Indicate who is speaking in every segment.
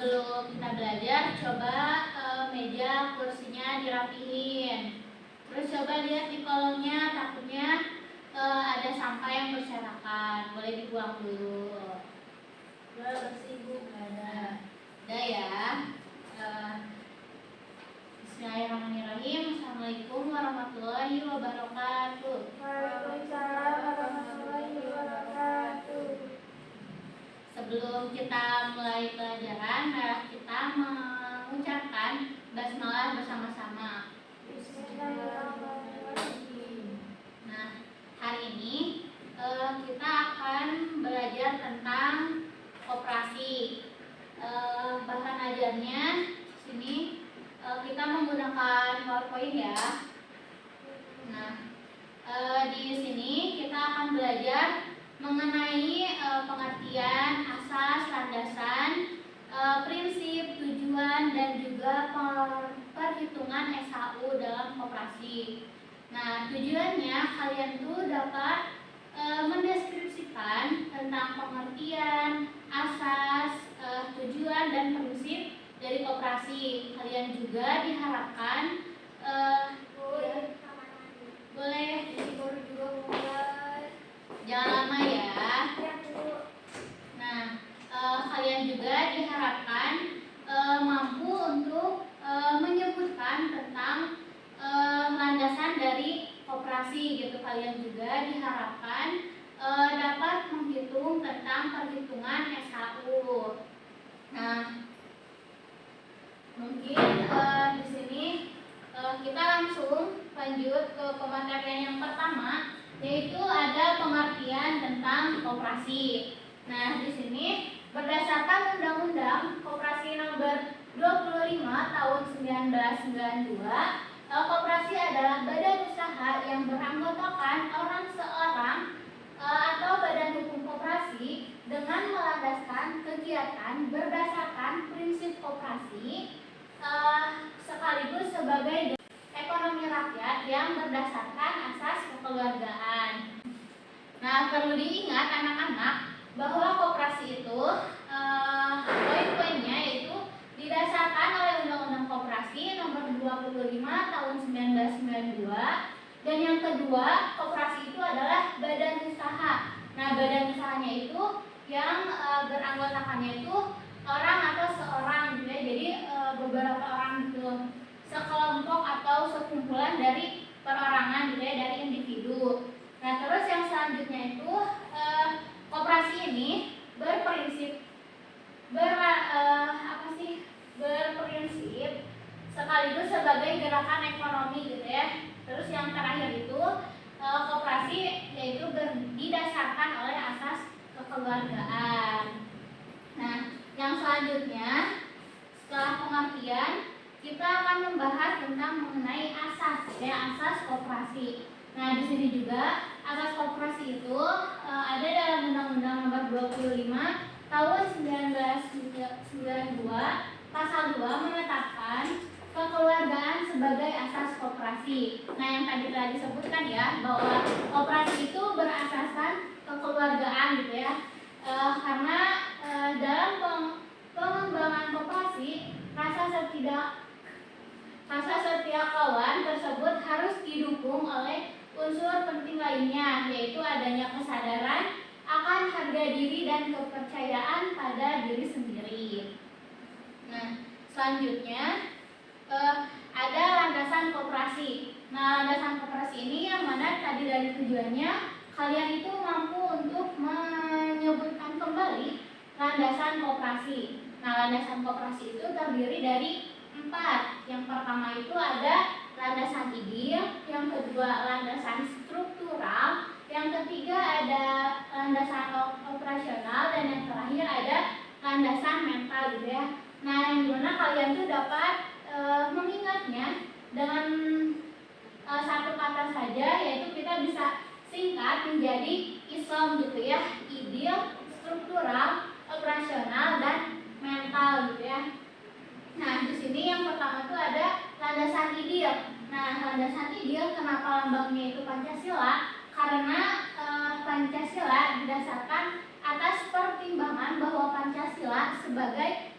Speaker 1: sebelum kita belajar, coba meja kursinya dirapihin. Terus coba lihat di kolongnya, takutnya ada sampah yang berserakan, boleh dibuang dulu. Bersih Bu, ada ya. Bismillahirrahmanirrahim. Assalamualaikum warahmatullahi wabarakatuh.
Speaker 2: Waalaikumsalam warahmatullahi wabarakatuh.
Speaker 1: Sebelum kita mulai pelajaran, kita mengucapkan basmalah bersama-sama.
Speaker 2: Bismillahirrahmanirrahim.
Speaker 1: Nah, hari ini kita akan belajar tentang koperasi. Bahan ajarnya sini kita menggunakan PowerPoint ya. Nah, di sini kita akan belajar mengenai pengertian, asas, landasan, prinsip, tujuan, dan juga perhitungan SHU dalam koperasi. Nah, tujuannya kalian tuh dapat mendeskripsikan tentang pengertian, asas, tujuan, dan prinsip dari koperasi. Kalian juga diharapkan boleh disikur juga mulai. Jangan lama ya. Nah, kalian juga diharapkan mampu untuk menyebutkan tentang landasan dari koperasi gitu. Kalian juga diharapkan dapat menghitung tentang perhitungan SHU. Nah, mungkin di sini kita langsung lanjut ke pematerian yang pertama, yaitu ada pengertian tentang koperasi. Nah, di sini berdasarkan Undang-Undang Koperasi Nomor 25 Tahun 1992, koperasi adalah badan usaha yang beranggotakan orang seorang atau badan hukum koperasi dengan melandaskan kegiatan berdasarkan prinsip koperasi sekaligus sebagai ekonomi rakyat yang berdasarkan asas kekeluargaan. Nah, perlu diingat anak-anak bahwa koperasi itu poin-poinnya itu didasarkan oleh Undang-Undang Koperasi Nomor 25 Tahun 1992, dan yang kedua, koperasi itu adalah badan usaha. Nah, badan usahanya itu yang beranggotakannya itu orang atau seorang gitu ya. Jadi beberapa orang gitu, sekelompok atau sekumpulan dari perorangan gitu ya, dari individu. Nah, terus yang selanjutnya itu koperasi ini berprinsip berprinsip sekaligus sebagai gerakan ekonomi gitu ya. Terus yang terakhir itu koperasi yaitu didasarkan oleh asas kekeluargaan. Nah, yang selanjutnya setelah pengertian kita akan membahas tentang mengenai asas ya, asas koperasi. Nah, di sini juga asas koperasi itu ada dalam Undang-Undang Nomor 25 Tahun 1992, Pasal 2 menetapkan kekeluargaan sebagai asas koperasi. Nah, yang tadi telah disebutkan ya, bahwa koperasi itu berasaskan kekeluargaan gitu ya. Karena dalam pengembangan koperasi, rasa setia kawan tersebut harus didukung oleh unsur penting lainnya, yaitu adanya kesadaran akan harga diri dan kepercayaan pada diri sendiri. Nah, selanjutnya ada landasan koperasi. Nah, landasan koperasi ini yang mana tadi dari tujuannya kalian itu mampu untuk menyebutkan kembali landasan koperasi. Nah, landasan koperasi itu terdiri dari 4. Yang pertama itu ada landasan ideal, yang kedua landasan struktural, yang ketiga ada landasan operasional, dan yang terakhir ada landasan mental gitu ya. Nah, yang dimana kalian tuh dapat mengingatnya dengan satu kata saja, yaitu kita bisa singkat menjadi ISOM gitu ya. Ideal, struktural, operasional, dan mental gitu ya. Nah, di sini yang pertama itu ada landasan ideal. Nah, landasan ideal kenapa lambangnya itu Pancasila? Karena Pancasila didasarkan atas pertimbangan bahwa Pancasila sebagai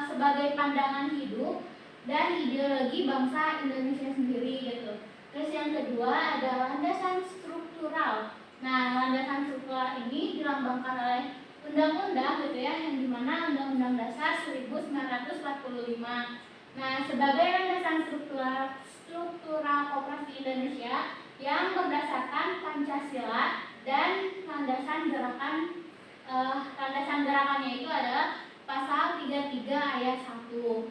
Speaker 1: sebagai pandangan hidup dan ideologi bangsa Indonesia sendiri gitu. Terus yang kedua ada landasan struktural. Nah, landasan struktural ini dilambangkan oleh undang-undang gitu ya, yang dimana Undang-Undang Dasar 1945. Nah, sebagai landasan struktural Koperasi Indonesia yang berdasarkan Pancasila dan landasan gerakannya itu adalah pasal 33 ayat 1.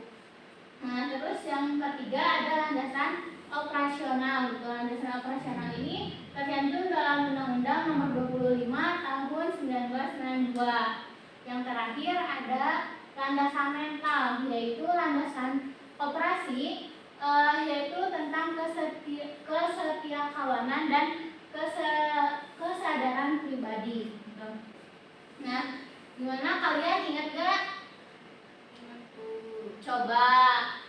Speaker 1: Nah, terus yang ketiga ada landasan operasional. Landasan operasional ini tercantum dalam Undang-Undang Nomor 25 Tahun 1992. Yang terakhir ada landasan mental, yaitu landasan operasi, yaitu tentang kesetiakawanan dan kesadaran pribadi. Nah, gimana kalian ingat gak? Coba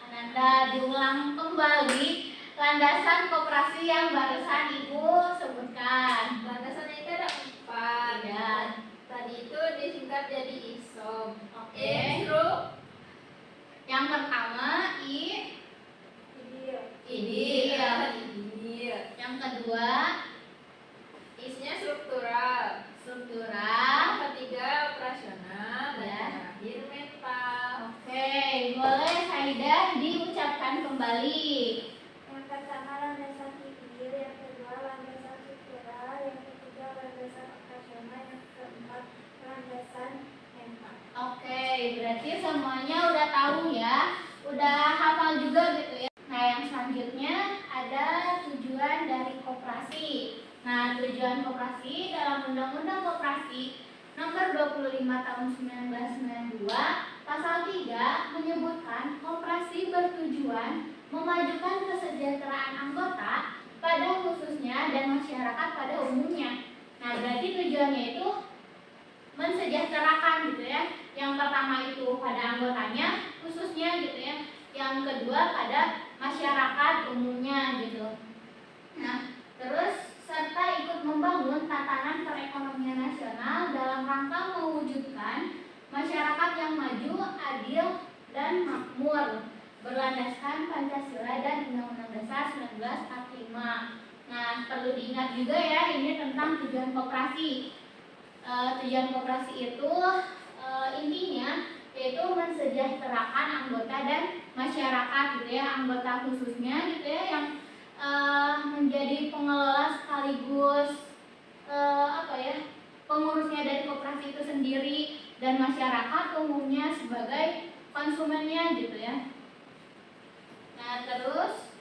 Speaker 1: Ananda diulang kembali landasan koperasi yang barusan Ibu sebutkan.
Speaker 2: Landasannya itu ada 4.
Speaker 1: Ya.
Speaker 2: Tadi itu disingkat jadi ISOM.
Speaker 1: Oke.
Speaker 2: Instru.
Speaker 1: Yang pertama
Speaker 2: Idil.
Speaker 1: Yang kedua
Speaker 2: Isnya struktural. Yang ketiga operasional. Dan
Speaker 1: Ya.
Speaker 2: yang terakhir mental.
Speaker 1: Oke, boleh Saidah diucapkan kembali.
Speaker 2: Yang pertama landasan idil, yang kedua landasan struktural, yang ketiga landasan operasional, yang keempat landasan mental.
Speaker 1: Oke, berarti semuanya udah tahu ya, udah hafal juga gitu ya. Nah, yang selanjutnya ada tujuan dari koperasi. Nah, tujuan koperasi dalam Undang-Undang Koperasi Nomor 25 Tahun 1992 Pasal 3 menyebutkan koperasi bertujuan memajukan kesejahteraan anggota pada khususnya dan masyarakat pada umumnya. Nah, berarti tujuannya itu mensejahterakan gitu ya. Yang pertama itu pada anggotanya khususnya gitu ya. Yang kedua pada masyarakat umumnya gitu. Nah, terus serta ikut membangun tatanan perekonomian nasional dalam rangka mewujudkan masyarakat yang maju, adil, dan makmur berlandaskan Pancasila dan Undang-Undang Dasar 1945. Nah, perlu diingat juga ya, ini tentang tujuan koperasi. Tujuan koperasi itu intinya yaitu mensejahterakan anggota dan masyarakat gitu ya, anggota khususnya gitu ya, yang menjadi pengelola sekaligus pengurusnya dari koperasi itu sendiri, dan masyarakat umumnya sebagai konsumennya gitu ya. Nah, terus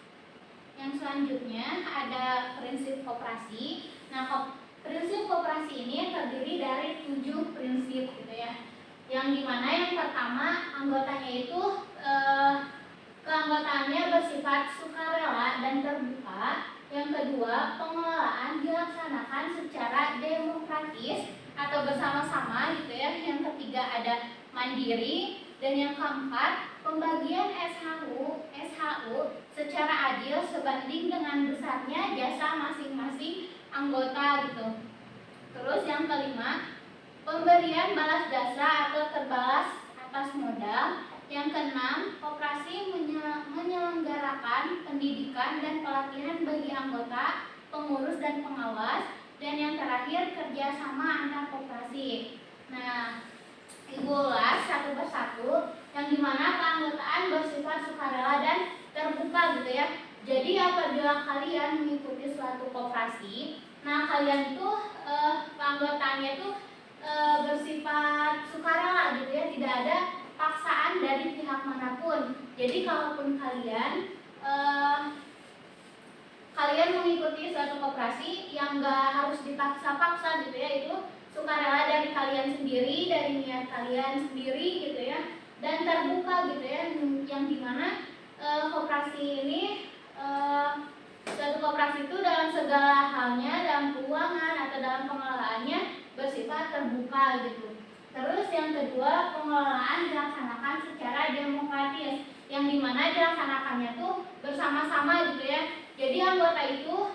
Speaker 1: yang selanjutnya ada prinsip koperasi. Nah, prinsip koperasi ini terdiri dari 7 prinsip gitu ya. Yang dimana yang pertama anggotanya itu keanggotaannya bersifat sukarela dan terbuka. Yang kedua, pengelolaan dilaksanakan secara demokratis atau bersama-sama gitu ya. Yang ketiga ada mandiri, dan yang keempat pembagian SHU secara adil sebanding dengan besarnya jasa masing-masing anggota gitu. Terus yang kelima, pemberian balas jasa atau terbalas atas modal. Yang keenam, koperasi menyelenggarakan pendidikan dan pelatihan bagi anggota, pengurus dan pengawas. Dan yang terakhir, kerjasama antar koperasi. Nah, Ibu ulas satu persatu, yang dimana keanggotaan bersifat sukarela dan terbuka gitu ya. Jadi apabila kalian mengikuti suatu koperasi, nah kalian itu keanggotaannya itu bersifat sukarela gitu ya, tidak ada paksaan dari pihak manapun. Jadi kalaupun kalian mengikuti suatu koperasi yang enggak harus dipaksa-paksa gitu ya, itu sukarela dari kalian sendiri, dari niat kalian sendiri gitu ya, dan terbuka gitu ya, yang dimana koperasi ini suatu koperasi itu dalam segala halnya, dalam keuangan atau dalam pengelolaannya bersifat terbuka gitu. Terus yang kedua, pengelolaan dilaksanakan secara demokratis, yang dimana dilaksanakannya tuh bersama-sama gitu ya. Jadi anggota itu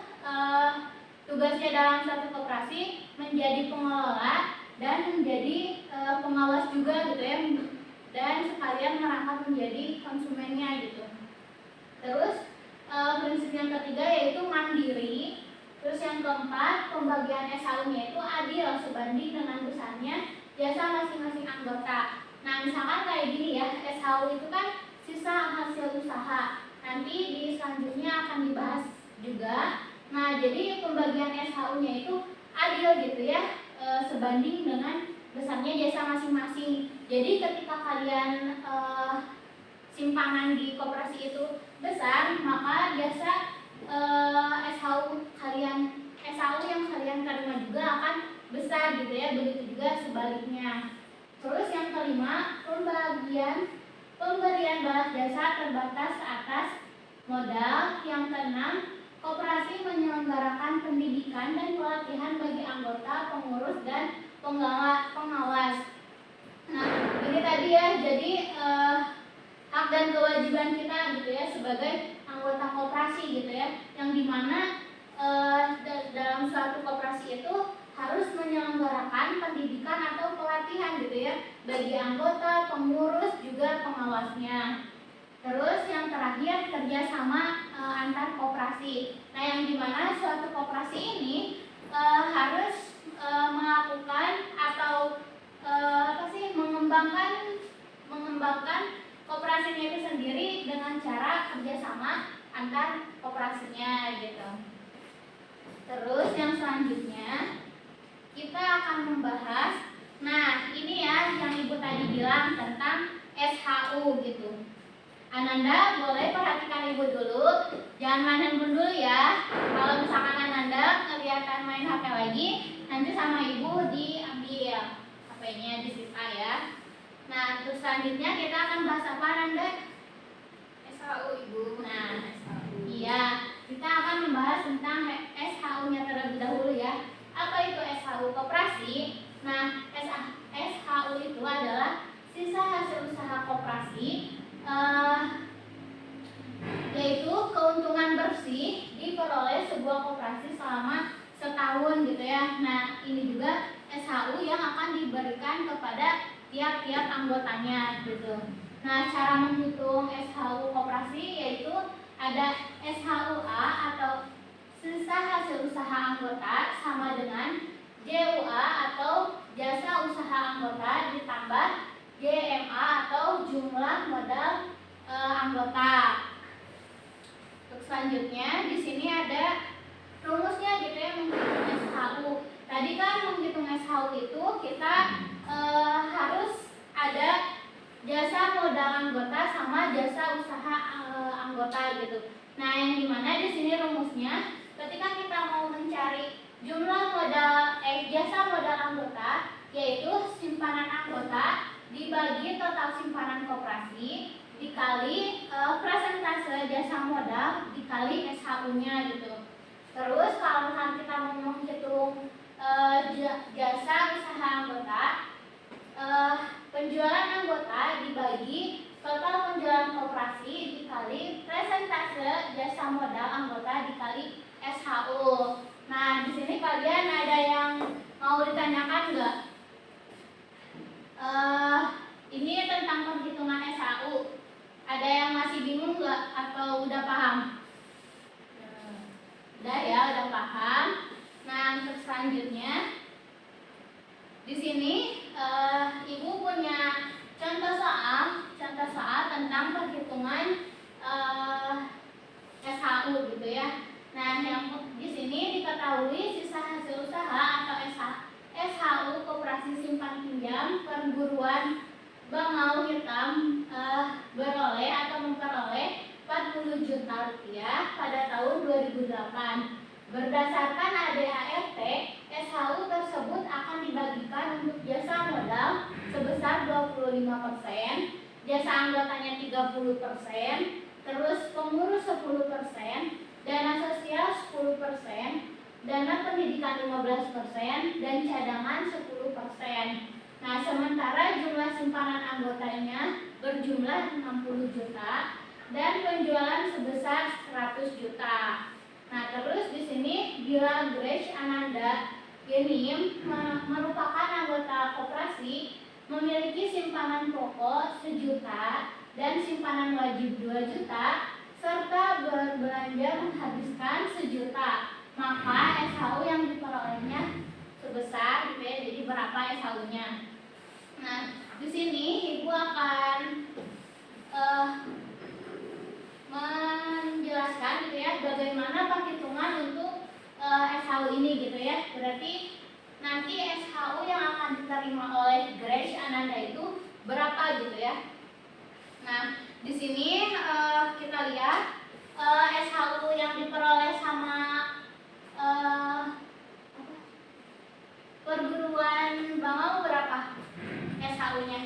Speaker 1: tugasnya dalam satu koperasi menjadi pengelola dan menjadi pengawas juga gitu ya, menjadi konsumennya gitu. Terus prinsip yang ketiga yaitu mandiri. Terus yang keempat, pembagian SHU-nya itu adil sebanding dengan besarnya jasa masing-masing anggota. Nah, misalkan kayak gini ya, SHU itu kan sisa hasil usaha. Nanti di selanjutnya akan dibahas juga. Nah, jadi pembagian SHU-nya itu adil gitu ya, sebanding dengan besarnya jasa masing-masing. Jadi ketika kalian simpanan di koperasi itu besar, maka jasa SHU yang kalian terima juga akan besar gitu ya. Begitu juga sebaliknya. Terus yang kelima, pemberian balas jasa terbatas atas modal. Yang keenam, koperasi menyelenggarakan pendidikan dan pelatihan bagi anggota, pengurus dan pengawas. Nah, ini tadi ya, jadi hak dan kewajiban kita gitu ya sebagai anggota koperasi gitu ya, yang dimana dalam suatu koperasi itu harus menyelenggarakan pendidikan atau pelatihan gitu ya bagi anggota, pengurus, juga pengawasnya. Terus yang terakhir, kerjasama antar koperasi. Nah, yang dimana suatu koperasi ini harus melakukan atau mengembangkan koperasinya itu sendiri dengan cara kerjasama antar koperasinya gitu. Terus yang selanjutnya kita akan membahas, nah ini ya yang ibu tadi bilang tentang SHU gitu. Ananda boleh perhatikan ibu dulu, jangan main handphone dulu ya. Kalau misalkan Ananda kelihatan main HP lagi, nanti sama ibu diambil HP-nya, disita ya. Nah, terus selanjutnya kita akan bahas apa Ananda? SHU ibu. Nah, SHU. Iya, kita akan membahas tentang SHU-nya terlebih dahulu ya. Apa itu SHU koperasi? Nah, SHU itu adalah sisa hasil usaha koperasi, yaitu keuntungan bersih diperoleh sebuah koperasi selama setahun gitu ya. Nah, ini juga SHU yang akan diberikan kepada tiap-tiap anggotanya gitu. Nah, cara menghitung SHU koperasi yaitu ada SHUA atau sisa hasil usaha anggota sama dengan JUA atau jasa usaha anggota ditambah JMA atau jumlah modal anggota. Untuk selanjutnya di sini ada rumusnya gitu ya menghitung SHU. Tadi kan menghitung SHU itu kita harus ada jasa modal anggota sama jasa usaha anggota gitu. Nah, yang dimana di sini rumusnya ketika kita mau mencari jumlah jasa modal anggota, yaitu simpanan anggota dibagi total simpanan koperasi dikali persentase jasa modal dikali SHU-nya gitu. Terus kalau misalkan kita mau menghitung jasa usaha anggota, penjualan anggota dibagi total penjualan koperasi dikali persentase jasa modal anggota dikali SHU. Nah, di sini kalian ada yang mau ditanyakan nggak? Ini tentang perhitungan SHU. Ada yang masih bingung nggak atau udah paham? Udah ya, udah paham. Nah, untuk selanjutnya di sini ibu punya contoh soal tentang perhitungan SHU gitu ya. Nah, yang di sini diketahui sisa hasil usaha atau SHU koperasi simpan pinjam perguruan Bangau Hitam beroleh atau memperoleh 40 juta rupiah pada tahun 2008. Berdasarkan ADART, SHU tersebut akan dibagikan untuk jasa modal sebesar 25%, jasa anggotanya 30%, terus pengurus 10%, dana sosial 10%, dana pendidikan 15%, dan cadangan 10%. Nah, sementara jumlah simpanan anggotanya berjumlah 60 juta dan penjualan sebesar 100 juta. Nah, terus di sini bila Grace Ananda Genim merupakan anggota koperasi memiliki simpanan pokok 1 juta dan simpanan wajib 2 juta, serta berbelanja menghabiskan 1 juta, maka SHU yang diperolehnya sebesar gitu ya. Jadi berapa SHU-nya? Nah, di sini Ibu akan menjelaskan gitu ya bagaimana penghitungan untuk SHU ini gitu ya. Berarti nanti SHU yang akan diterima oleh Grace Ananda itu berapa gitu ya. Nah, di sini kita lihat SHU yang diperoleh sama perguruan Bangau berapa SHU-nya?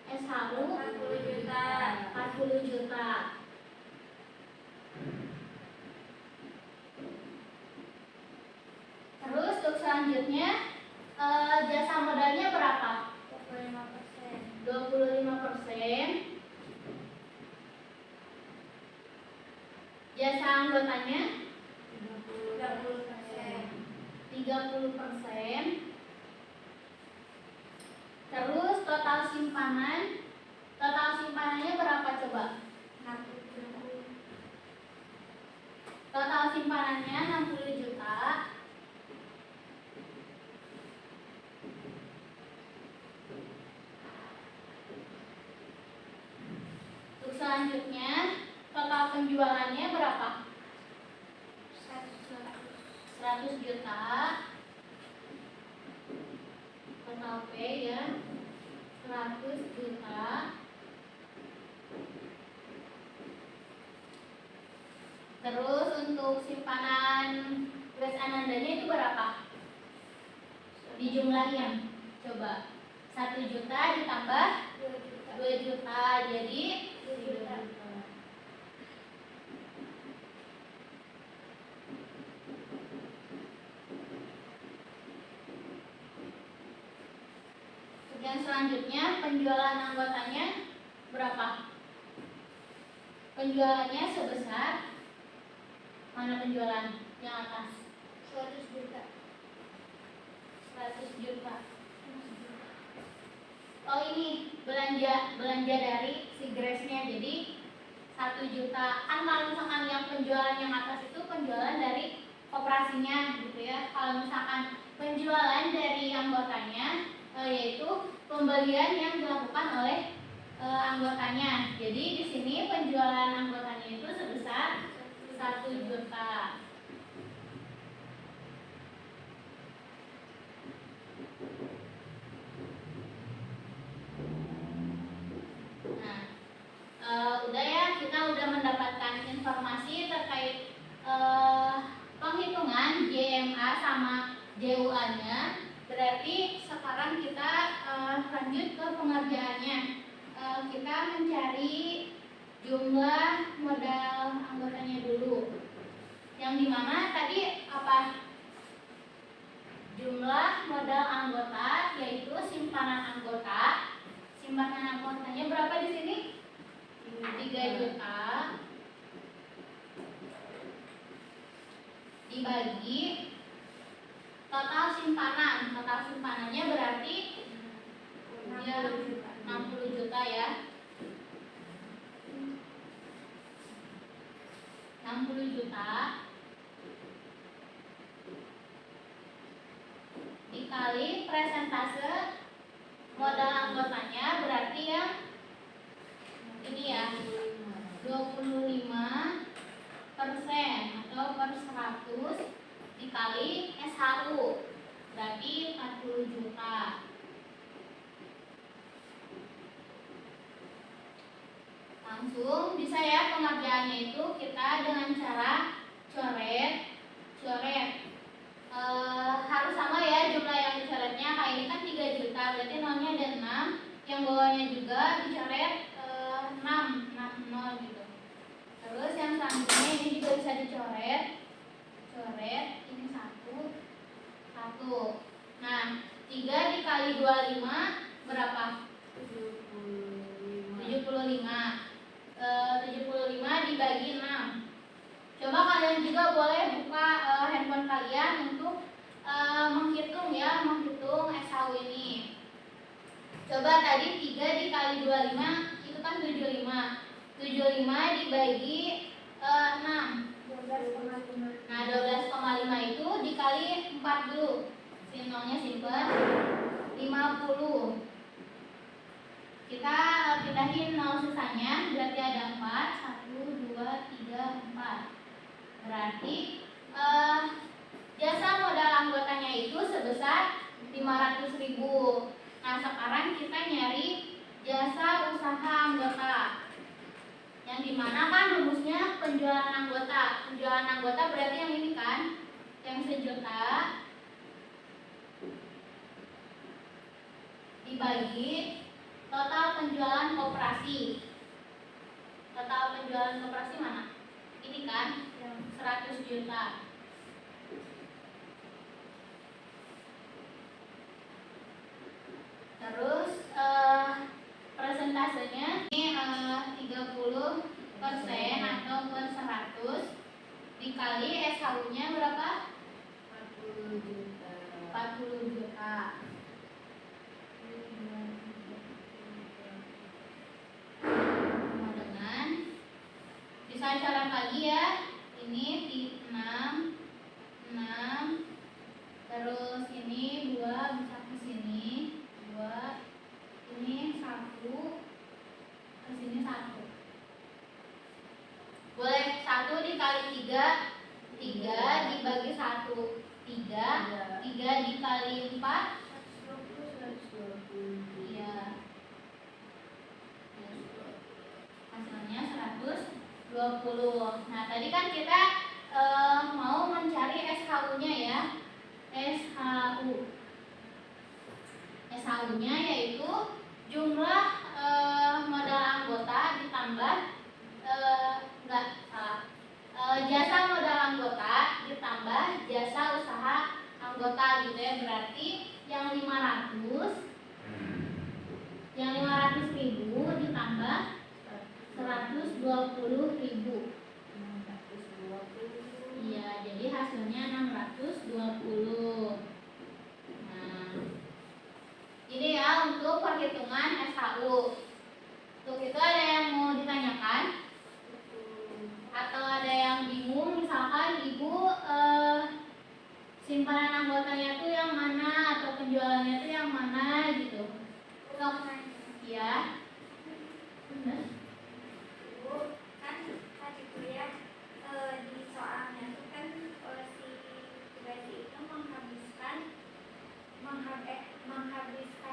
Speaker 1: SHU
Speaker 2: 40 juta.
Speaker 1: 40 juta. Terus untuk selanjutnya jasa modalnya berapa?
Speaker 2: 25%.
Speaker 1: 25%. Jasa anggotanya
Speaker 2: 30%.
Speaker 1: 30%. Terus total simpanannya berapa coba?
Speaker 2: 60.
Speaker 1: Total simpanannya 60 juta. Untuk selanjutnya total penjualannya berapa? 100 juta. Total P ya 100 juta. Terus untuk simpanan Grace Anandanya itu berapa? Dijumlahin coba. 1 juta ditambah 2 juta jadi 3 juta. Dan selanjutnya penjualan anggotanya berapa? Penjualannya sebesar mana penjualan yang atas?
Speaker 2: 100 juta.
Speaker 1: 100 juta. Oh ini belanja dari si Grace-nya. Jadi 1 juta. Kan kalau misalkan yang penjualan yang atas itu penjualan dari koperasinya gitu ya. Kalau misalkan penjualan dari anggotanya yaitu pembelian yang dilakukan oleh anggotanya. Jadi di sini penjualan anggotanya itu sebesar 1 juta. Nah, udah ya, kita udah mendapatkan informasi terkait penghitungan JMA sama JUA-nya. Berarti sekarang kita lanjut ke pengerjaannya. Kita mencari jumlah modal anggotanya dulu. Yang dimana tadi apa? Jumlah modal anggota yaitu simpanan anggota. Simpanan anggotanya berapa di sini? 3 juta. Dibagi total simpanannya berarti 60 juta ya. 60 juta dikali presentase modal anggotanya berarti yang ini ya 25% atau per 100 dikali SHU berarti 40 juta. Langsung bisa ya pengerjaannya itu kita dengan cara coret. Harus sama ya jumlah yang dicoretnya. Kayak ini kan 3 juta berarti nolnya ada 6. Yang bawahnya juga dicoret 6 nol gitu. Terus yang selanjutnya ini juga bisa dicoret. Ini 1. Nah, 3 dikali 25 berapa? 75. 75 dibagi 6. Coba kalian juga boleh buka handphone kalian untuk menghitung SHU ini. Coba tadi 3 dikali kali 25 itu kan 75. 75 dibagi 6.
Speaker 2: 12,5.
Speaker 1: Nah, 12,5 itu dikali 4 dulu. Sini nolnya simpen. 50. Kita pindahin nol sisanya, berarti ada 4. 1, 2, 3, 4. Berarti jasa modal anggotanya itu sebesar 500.000. Nah, sekarang kita nyari jasa usaha anggota. Yang dimana kan rumusnya penjualan anggota. Penjualan anggota berarti yang ini kan, yang 1 juta dibagi total penjualan koperasi. Total penjualan koperasi mana? Ini kan, yang 100 juta. Terus persentasenya ini 30% atau per 100 dikali SHU-nya berapa?
Speaker 2: 40 juta.
Speaker 1: 40 juta. Sama dengan bisa coret lagi ya. Ini 6, terus ini 2 bisa ke sini 2, ini 1, ke sini 1. Boleh 1 dikali 3 dibagi 1, 3 dikali 4. Iya. Hasilnya 120. Nah, tadi kan kita mau mencari SHU-nya ya. SHU-nya yaitu jumlah modal anggota ditambah jasa modal anggota ditambah jasa usaha anggota gitu ya. Berarti yang 500.000 ditambah 120.000. Iya, jadi hasilnya 620. Nah, ini ya untuk perhitungan SHU. Untuk itu ada yang mau ditanyakan? Atau ada yang bingung, misalkan ibu simpanan anggotanya tuh yang mana atau penjualannya tuh yang mana gitu. Sok, ya. Benar.
Speaker 2: Bu, kan tadi kuliah di soalnya itu kan si tugas itu menghabiskan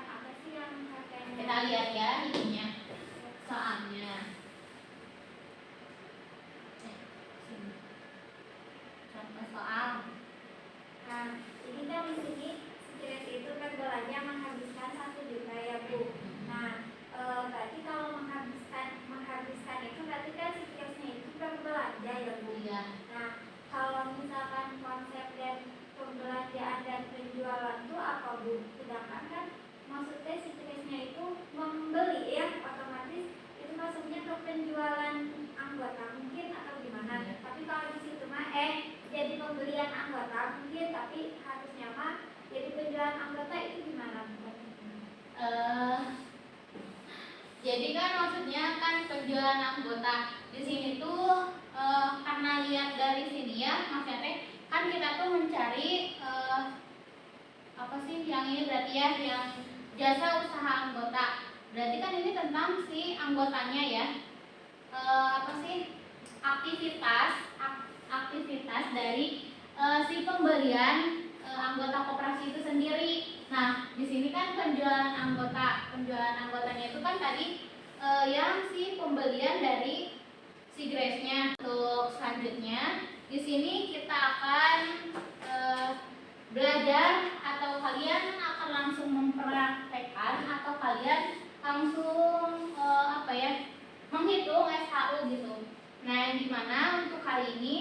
Speaker 2: apa sih yang katanya?
Speaker 1: Kita lihat ya ininya soalnya. Sini. Contoh soal.
Speaker 2: Nah, ini kan di sini stres itu kan belanja menghabiskan 1 juta ya Bu. Nah, berarti kalau menghabiskan itu berarti kan stresnya itu berbelanja ya Bu.
Speaker 1: Iya.
Speaker 2: Nah, kalau misalkan konsep dan pembelanjaan dan penjualan itu apa Bu? Sedangkan kan maksudnya stresnya itu membeli ya, otomatis itu masuknya ke penjualan anggota mungkin atau gimana?
Speaker 1: Iya.
Speaker 2: Tapi kalau di situ mah jadi pembelian anggota mungkin, tapi harusnya mah jadi penjualan anggota itu gimana Bu?
Speaker 1: Jadi kan maksudnya kan penjualan anggota di sini tuh karena lihat dari sini ya, maksudnya kan kita tuh mencari apa sih yang ini berarti ya, yang jasa usaha anggota. Berarti kan ini tentang si anggotanya ya. Apa sih aktivitas dari si pembelian anggota koperasi itu sendiri. Nah, di sini kan penjualan anggotanya itu kan tadi yang si pembelian dari si Grace-nya. Untuk selanjutnya, di sini kita akan belajar atau kalian akan langsung mempraktekkan atau kalian langsung menghitung SHU gitu. Nah, yang dimana untuk kali ini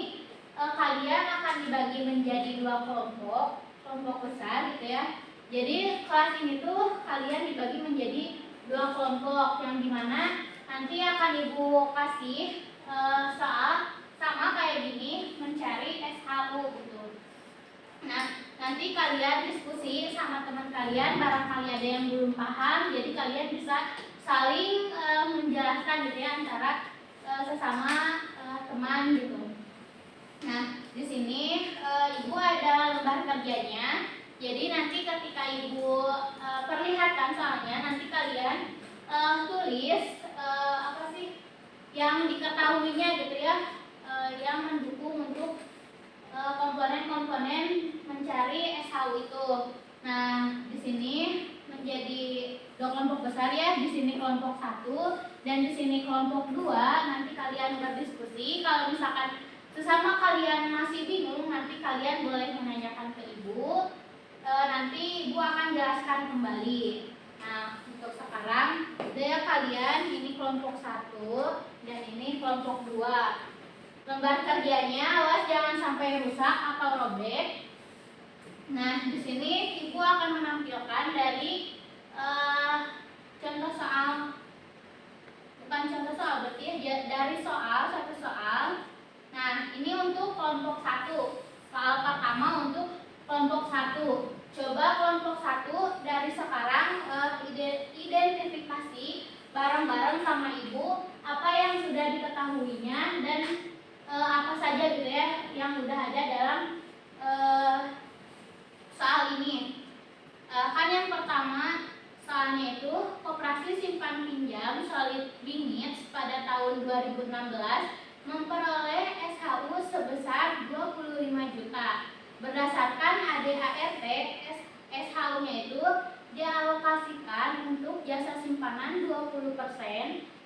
Speaker 1: kalian akan dibagi menjadi 2 kelompok besar gitu ya. Jadi kelas ini tuh kalian dibagi menjadi 2 kelompok, yang dimana nanti akan ibu kasih soal sama kayak gini, mencari SHU gitu. Nah, nanti kalian diskusi sama teman kalian, barangkali ada yang belum paham, jadi kalian bisa saling menjelaskan gitu ya antara sesama teman gitu. Nah, di sini Ibu ada lembar kerjanya. Jadi nanti ketika Ibu perlihatkan soalnya, nanti kalian tulis apa sih yang diketahuinya gitu ya, yang mendukung untuk komponen-komponen mencari SHU itu. Nah, di sini menjadi dua kelompok besar ya. Di sini kelompok 1 dan di sini kelompok 2. Nanti kalian berdiskusi. Kalau misalkan sesama kalian masih bingung, nanti kalian boleh menanyakan ke Ibu. Nanti Ibu akan jelaskan kembali. Nah, untuk sekarang udah kalian ini kelompok 1 dan ini kelompok 2. Lembar kerjanya awas jangan sampai rusak atau robek. Nah, di sini Ibu akan menampilkan dari contoh soal, bukan contoh soal berarti ya, dari satu soal. Nah, ini untuk kelompok 1. Soal pertama untuk kelompok 1. Coba kelompok 1 dari sekarang identifikasi bareng-bareng sama Ibu apa yang sudah diketahuinya dan apa saja gitu ya yang udah ada dalam soal ini. Kan yang pertama soalnya itu koperasi simpan pinjam solid bingits pada tahun 2016 memperoleh SHU sebesar 25 juta. Berdasarkan ADART, SHU-nya itu dialokasikan untuk jasa simpanan 20%,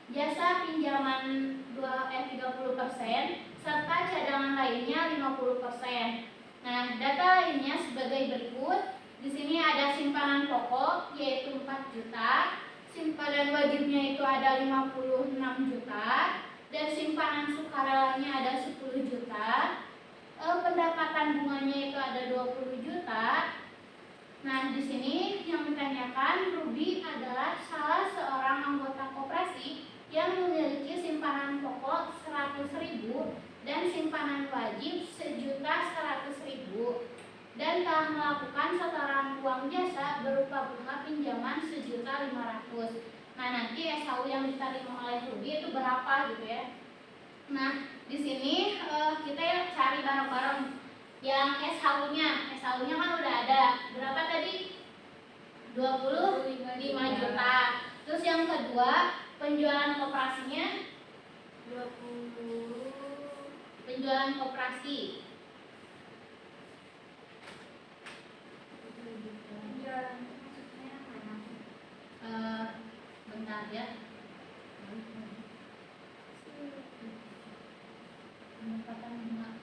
Speaker 1: jasa pinjaman 30%, serta cadangan lainnya 50%. Nah, data lainnya sebagai berikut. Di sini ada simpanan pokok yaitu 4 juta, simpanan wajibnya itu ada 56 juta, dan simpanan sukarelanya ada 10 juta. Pendapatan bunganya itu ada 20 juta. Nah, di sini yang ditanyakan, Ruby adalah salah seorang anggota koperasi yang memiliki simpanan pokok 100.000 dan simpanan wajib 1.100.000 dan telah melakukan setoran uang jasa berupa bunga pinjaman 1.500.000. Nah, nanti SHU yang diterima oleh Ruby itu berapa gitu ya. Nah, di sini kita cari bareng-bareng yang SHU-nya. SHU-nya kan udah ada. Berapa tadi? 25 juta. Terus yang kedua, penjualan koperasinya 20. Penjualan koperasi.
Speaker 2: Penjualan maksudnya mana?
Speaker 1: Bentar ya. Pendapatan bunga.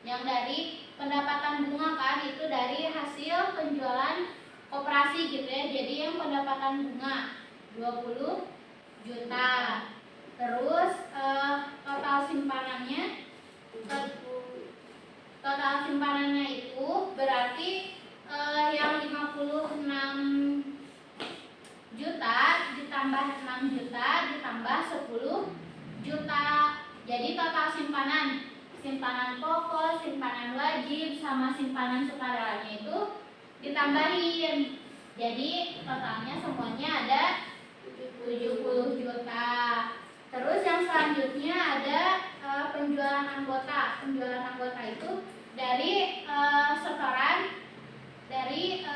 Speaker 1: Yang dari pendapatan bunga kan itu dari hasil penjualan koperasi gitu ya. Jadi yang pendapatan bunga 20 juta. Terus total simpanannya itu berarti yang 56 juta ditambah 6 juta ditambah 10 juta. Jadi total simpanan pokok, simpanan wajib sama simpanan sukarelanya itu ditambahin. Jadi totalnya semuanya ada 70 juta. Terus yang selanjutnya ada penjualan anggota. Penjualan anggota itu dari setoran dari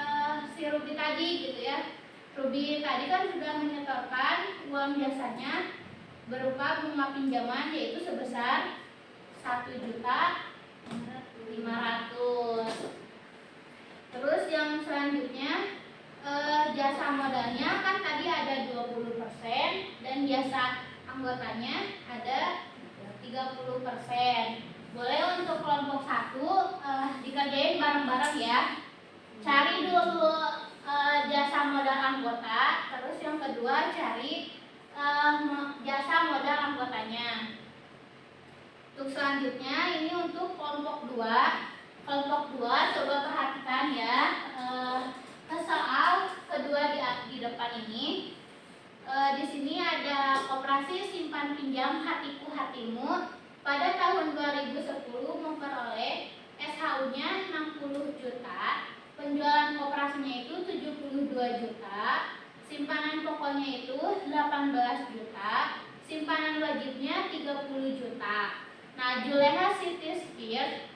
Speaker 1: si Ruby tadi gitu ya. Ruby tadi kan sudah menyetorkan uang jasanya berupa bunga pinjaman yaitu sebesar 1.500.000. Terus yang selanjutnya jasa modalnya kan tadi ada 20% dan jasa anggotanya ada 30%. Boleh untuk kelompok 1 dikerjain bareng-bareng ya. Cari dulu jasa modal anggota, terus yang kedua cari jasa modal anggotanya. Untuk selanjutnya ini untuk kelompok 2. Kelompok 2 coba perhatikan ya. Ke soal kedua di depan ini. Di sini ada koperasi simpan pinjam Hatiku Hatimu pada tahun 2010 memperoleh SHU-nya 60 juta. Penjualan koperasinya itu 72 juta. simpanan pokoknya itu 18 juta, simpanan wajibnya 30 juta. Nah, Juleha Siti Spears,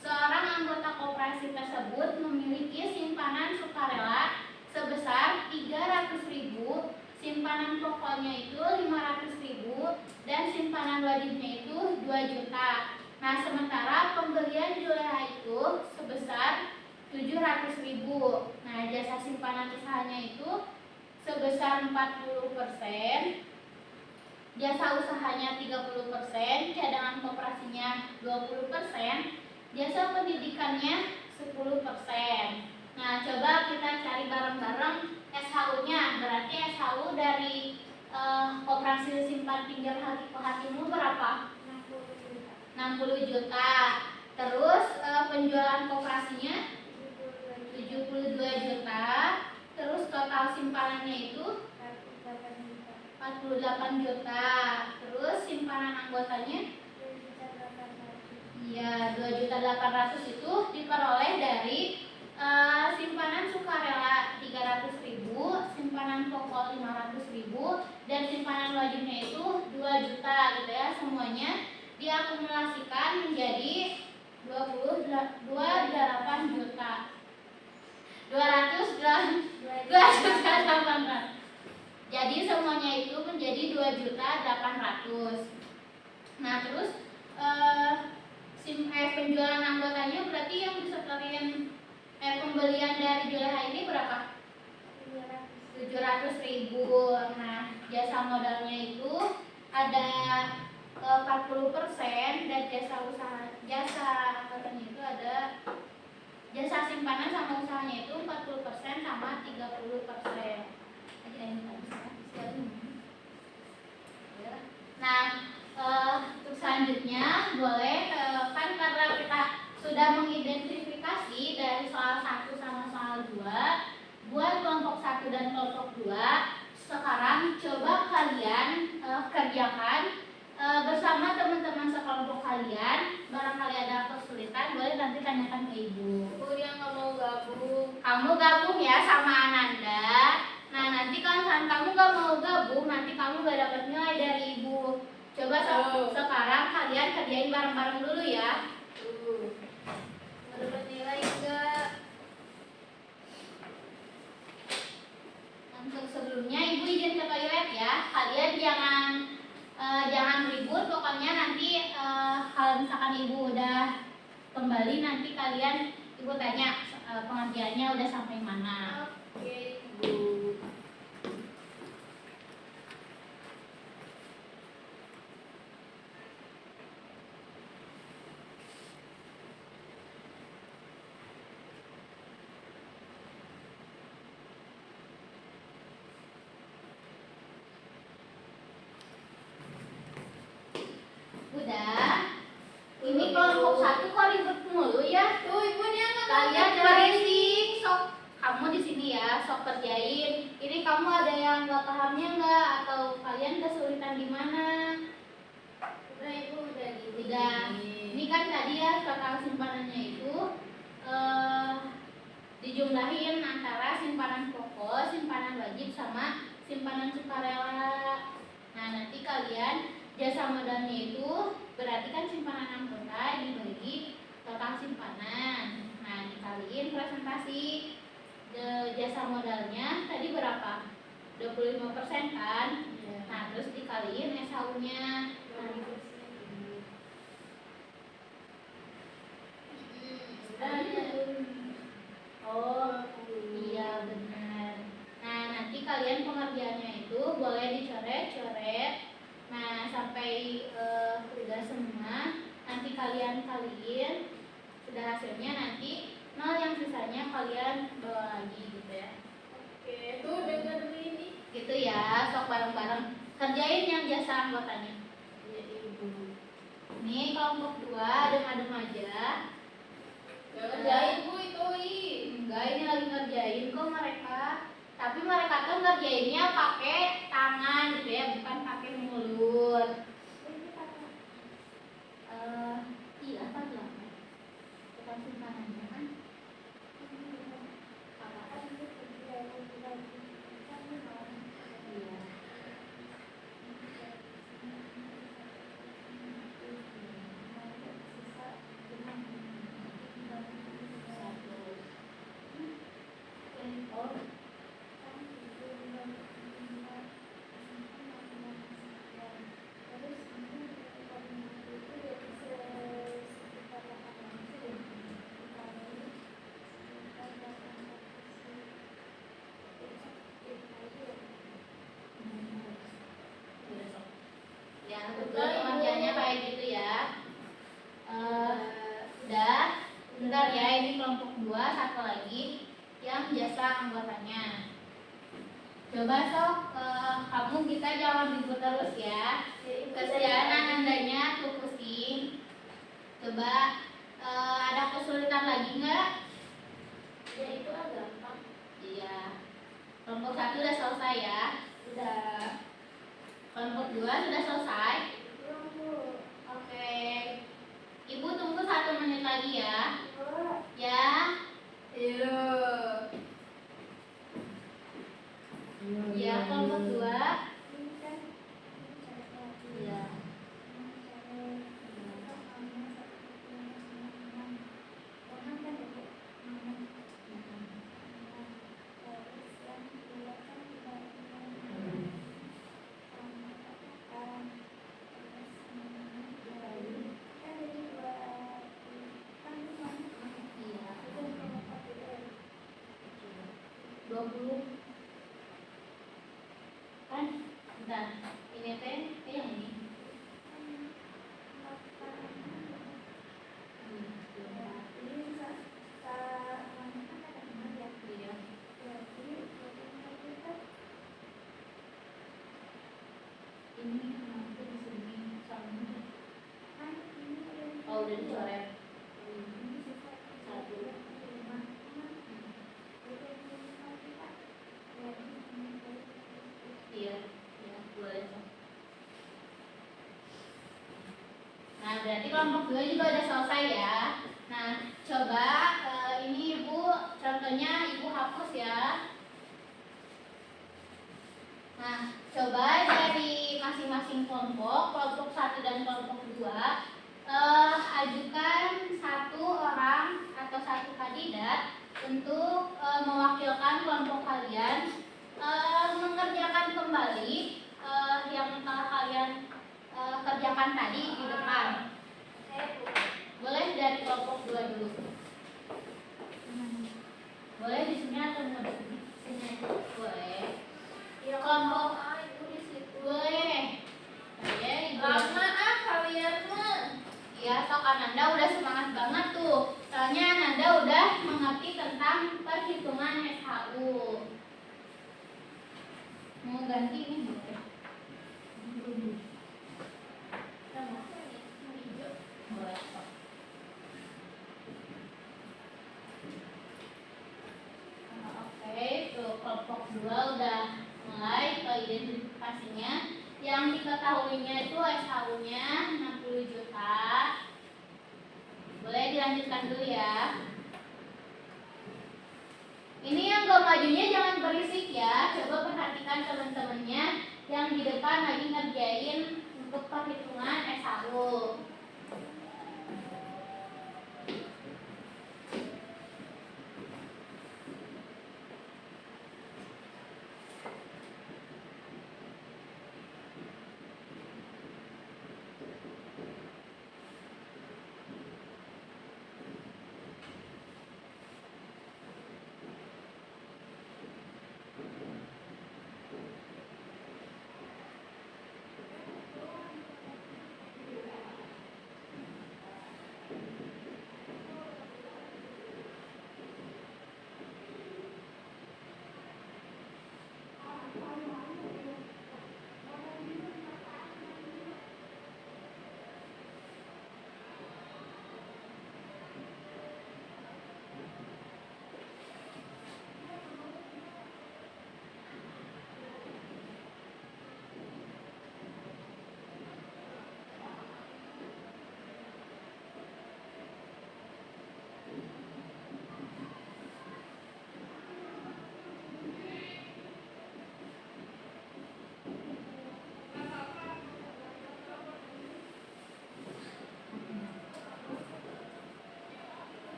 Speaker 1: seorang anggota koperasi tersebut memiliki simpanan sukarela sebesar 300.000, simpanan pokoknya itu 500.000, dan simpanan wajibnya itu 2 juta. Nah, sementara pembelian Juleha itu sebesar 700.000. Nah, jasa simpanan usahanya itu sebesar 40%, jasa usahanya 30%, cadangan koperasinya 20%, jasa pendidikannya 10%. Nah, coba kita cari bareng-bareng SHU-nya. Berarti SHU dari koperasi simpan pinjam Hatimu berapa? 60 juta. Terus penjualan koperasinya 72 juta. Terus total simpanannya itu 48 juta. Terus simpanan anggotanya iya 2.800.000 itu diperoleh dari simpanan sukarela 300.000, simpanan pokok 500.000, dan simpanan wajibnya itu 2 juta gitu ya. Semuanya diakumulasikan menjadi 28 juta. 2.800.000. Jadi semuanya itu menjadi 2.800.000. Nah, terus penjualan anggotanya berarti yang disetorian pembelian dari Juleha ini berapa? 700.000. Nah, jasa modalnya itu ada 40%, dan jasa anggarannya itu ada jasa simpanan sama usahanya itu 40% sama 30%. Nah, untuk selanjutnya boleh kan karena kita sudah mengidentifikasi dari soal 1 sama soal 2 buat kelompok 1 dan kelompok 2, sekarang coba kalian kerjakan bersama teman-teman sekelompok kalian. Barangkali ada kesulitan boleh nanti tanyakan ke ibu.
Speaker 2: Aku yang nggak mau gabung.
Speaker 1: Kamu gabung ya sama Ananda. Nah, nanti kalau kamu gak mau gabung, nanti kamu gak dapat nilai dari ibu. Coba sekarang kalian kerjain bareng-bareng dulu ya.
Speaker 2: Mau dapat nilai enggak?
Speaker 1: Untuk sebelumnya ibu izin ke toilet ya. Kalian jangan ribut. Pokoknya nanti kalau misalkan ibu udah kembali, nanti kalian ibu tanya pengerjaannya udah sampai mana.
Speaker 2: Oke, ibu.
Speaker 1: Udah. Ini kelompok 1 kok ribet mulu ya?
Speaker 2: Tuh, ibunya nggak mau
Speaker 1: Kalian
Speaker 2: kerjain.
Speaker 1: berisik, sok kamu di sini ya, sok kerjain. Ini kamu ada yang nggak pahamnya nggak? Atau kalian kesulitan di mana?
Speaker 2: Udah, ibu udah gini.
Speaker 1: Udah. Ini kan tadi ya total simpanannya itu dijumlahin antara simpanan pokok, simpanan wajib, sama simpanan sukarela. Nah, nanti kalian jasa modalnya itu berarti kan simpanan anggota dibagi total simpanan. Nah, dikaliin presentasi jasa modalnya tadi berapa? 25% kan?
Speaker 2: Iya.
Speaker 1: Nah, terus dikaliin SHU-nya. Oh, iya benar. Nah, nanti kalian pengerjaannya itu boleh dicoret-coret. Nah, sampai udah semua, nanti kalian kaliin. Sudah hasilnya nanti 0 yang sisanya kalian bawa lagi gitu ya.
Speaker 2: Oke, tuh denger ini.
Speaker 1: Gitu ya, sok bareng-bareng kerjain yang jasa anggotanya.
Speaker 2: Iya, ibu.
Speaker 1: Nih kelompok 2 adem-adem aja.
Speaker 2: Ya kerjain, Bu, itu.
Speaker 1: Enggak, ini lagi ngerjain kok mereka. Tapi mereka tuh ngerjainnya pakai tangan gitu ya, bukan pakai mulut. Iya, apa tuh? Total simpanannya kan? anggotanya. Coba sok kamu kita jangan ribut terus ya. Kesian Anandanya tuh pusing. Coba ada kesulitan lagi nggak?
Speaker 2: Ya itu agak gampang.
Speaker 1: Iya. Kelompok 1 udah selesai ya.
Speaker 2: Udah.
Speaker 1: Kelompok 2 sudah selesai.
Speaker 2: Belum Bu.
Speaker 1: Oke. Ibu tunggu 1 menit lagi ya.
Speaker 2: Bu.
Speaker 1: Ya. Iya. Ya, kelompok 2.
Speaker 2: Ini kan
Speaker 1: Iya. Iya. 20 kan? Bentar. Ini teh yang ini. Iya. Ini kenapa di sini sama? Oh, udah dicoret. 1. Iya, ya, boleh. Nah, berarti kelompok 2 juga udah selesai ya. Nah, coba ini Ibu, contohnya Ibu hapus ya. Nah, coba dari masing-masing kelompok 1 dan kelompok 2, ajukan 1 orang atau 1 kandidat untuk mewakilkan kelompok kalian mengerjakan kembali yang telah kalian kerjakan tadi di depan. Boleh dari kelompok 2 dulu. Boleh di sini atau mau di sini? Sini. Boleh. Kelompok itu di situ. Boleh. Ya, lama kalian mah. Ya, sok Ananda udah semangat banget tuh. Soalnya Ananda udah mengerti tentang perhitungan SHU. Mau ganti ini boleh. Boleh. Oke, tuh kelompok 2 udah mulai ke identifikasinya. Yang diketahuinya itu SHU-nya 60 juta. Boleh dilanjutkan dulu ya. Ini yang gak majunya jangan berisik ya. Coba perhatikan teman-temannya yang di depan lagi ngerjain untuk perhitungan SHU.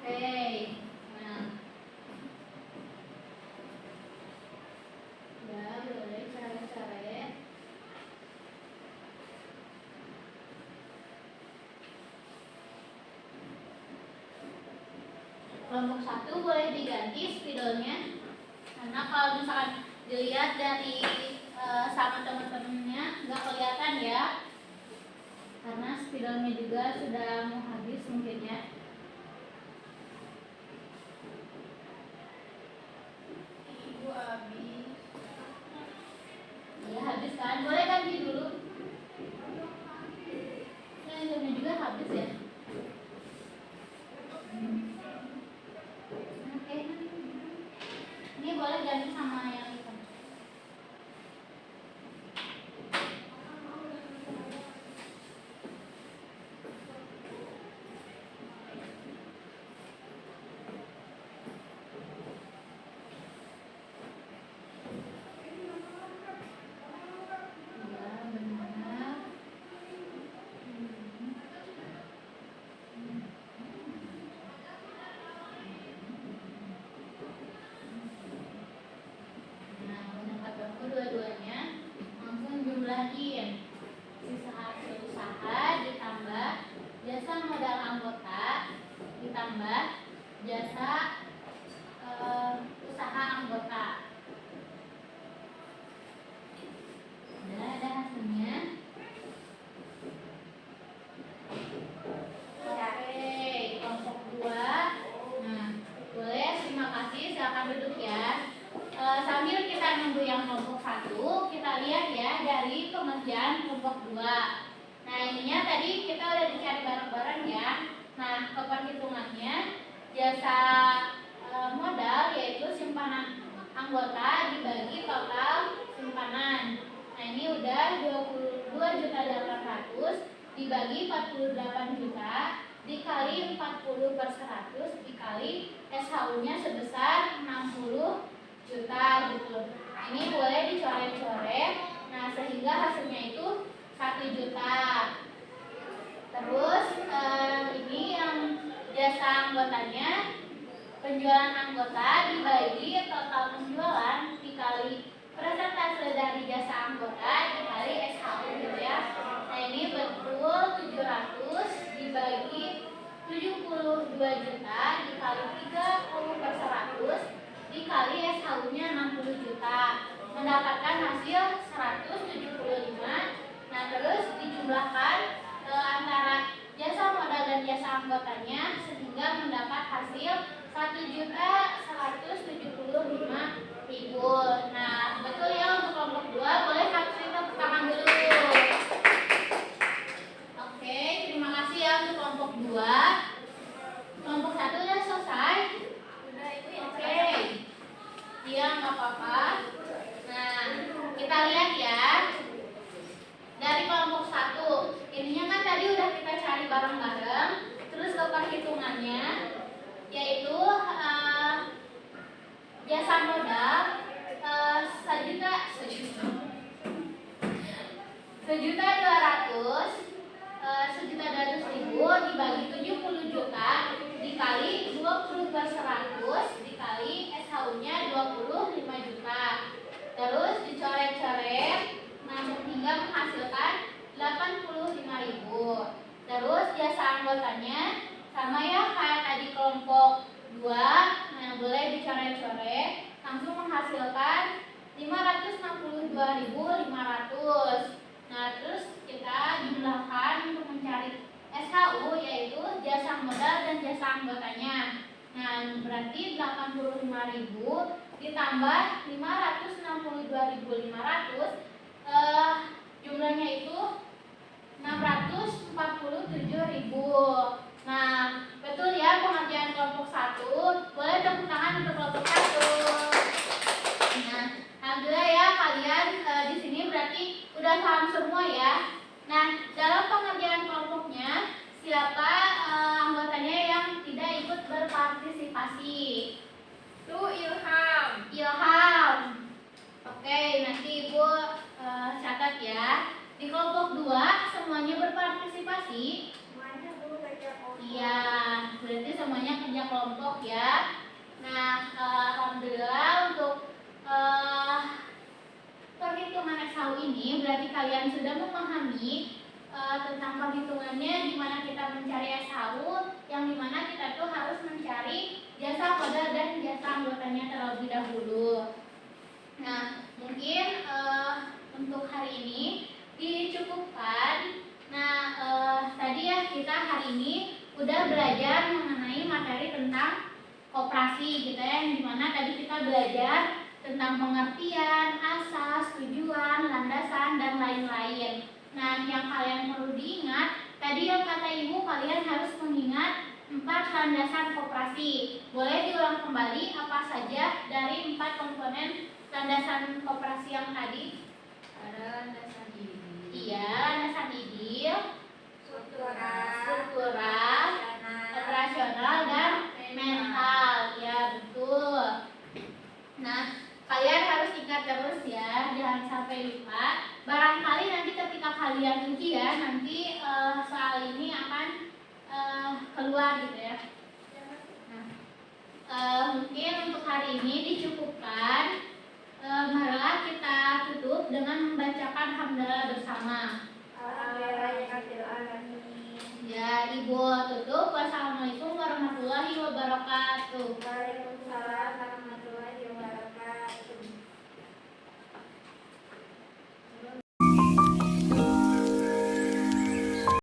Speaker 1: Oke. Nah. Ya, boleh cara-cara. Kelompok 1 boleh diganti spidolnya. Karena kalau misalkan dilihat dari sama teman-temannya nggak kelihatan ya. Karena spidolnya juga sudah mau habis mungkin ya. boleh ganti sama yang hitam. Ya, benar. Nah, menangkapku dua-duanya langsung jumlahin sisa hasil usaha ditambah jasa modal anggota ditambah jasa usaha anggota. Udah ada hasilnya. Oke, kelompok 2. Nah, boleh, terima kasih, silakan duduk ya. Sambil kita nunggu yang kelompok 1, kita lihat ya dari pengerjaan kelompok 2. Nah, ininya tadi kita udah dicari bareng-bareng ya. Nah, keperhitungannya jasa modal yaitu simpanan anggota dibagi total simpanan. Nah, ini udah 22.800.000 dibagi 48 juta dikali 40/100 dikali SHU-nya sebesar 60 juta gitu. Ini boleh dicoret-coret. Nah, sehingga hasilnya itu 1 juta. Terus ini yang jasa anggotanya, penjualan anggota dibagi total penjualan dikali persentase dari jasa anggota dikali SHU gitu ya. Nah, ini betul 700 dibagi 72 juta dikali 30/100 dikali SHU-nya 60 juta, mendapatkan hasil 175. Nah, terus dijumlahkan antara jasa modal dan jasa anggotanya sehingga mendapat hasil 1.175.000. Nah, betul ya untuk kelompok 2. Boleh kasih tepuk tangan dulu. Oke, terima kasih ya untuk kelompok 2. Kelompok 1 udah selesai?
Speaker 2: Udah, Ibu ya.
Speaker 1: Oke. Iya, nggak apa-apa. Nah, kita lihat ya. Dari kelompok 1, ininya kan tadi udah kita cari bareng-bareng. Terus ke perhitungannya, yaitu jasa modal $1.200.000 dibagi 70 juta dikali 20/100 dikali SHU-nya 25 juta. Terus dicoret-coret, nah sehingga menghasilkan 85.000. Terus jasa anggotanya sama ya kayak tadi kelompok 2. Nah, boleh dicoret-coret, langsung menghasilkan 562.500. Nah, terus kita jumlahkan untuk mencari SHU yaitu jasa modal dan jasa anggotanya. Nah, berarti 85.000 ditambah 562.500, jumlahnya itu 647.000. Nah, betul ya pengerjaan kelompok 1. Boleh tepuk tangan untuk kelompok 1. Nah, alhamdulillah ya kalian di sini berarti udah paham semua ya. Nah, dalam pengerjaan kelompoknya siapa anggotanya yang tidak ikut berpartisipasi?
Speaker 2: Itu Ilham.
Speaker 1: Ilham. Oke, nanti Ibu catat ya. Di kelompok 2 semuanya berpartisipasi.
Speaker 2: Semuanya Bu kerja kelompok.
Speaker 1: Iya, berarti semuanya kerja kelompok ya. Nah, alhamdulillah untuk perhitungan SHU ini berarti kalian sudah memahami tentang perhitungannya, di mana kita mencari SHU, yang dimana kita tuh harus mencari jasa modal dan jasa anggotanya terlebih dahulu. Nah, mungkin untuk hari ini dicukupkan. Nah, tadi ya kita hari ini udah belajar mengenai materi tentang koperasi gitu ya, yang dimana tadi kita belajar tentang pengertian, asas, tujuan, landasan, dan lain-lain. Nah, yang kalian perlu diingat, tadi yang kata Ibu kalian harus mengingat 4 landasan koperasi. Boleh diulang kembali apa saja dari 4 komponen landasan koperasi yang tadi?
Speaker 3: Ada landasan ini.
Speaker 1: Iya, landasan ideal,
Speaker 2: struktural,
Speaker 1: operasional, dan mental. Ya, betul. Nah, kalian harus ingat terus ya, jangan sampai lupa. Barangkali nanti ketika kalian ujian, nanti soal ini akan keluar gitu ya. Nah, mungkin untuk hari ini dicukupkan. Marilah kita tutup dengan membacakan hamdalah bersama.
Speaker 2: Alhamdulillahirrahmanirrahim.
Speaker 1: Ya, Ibu tutup. Wassalamualaikum warahmatullahi wabarakatuh.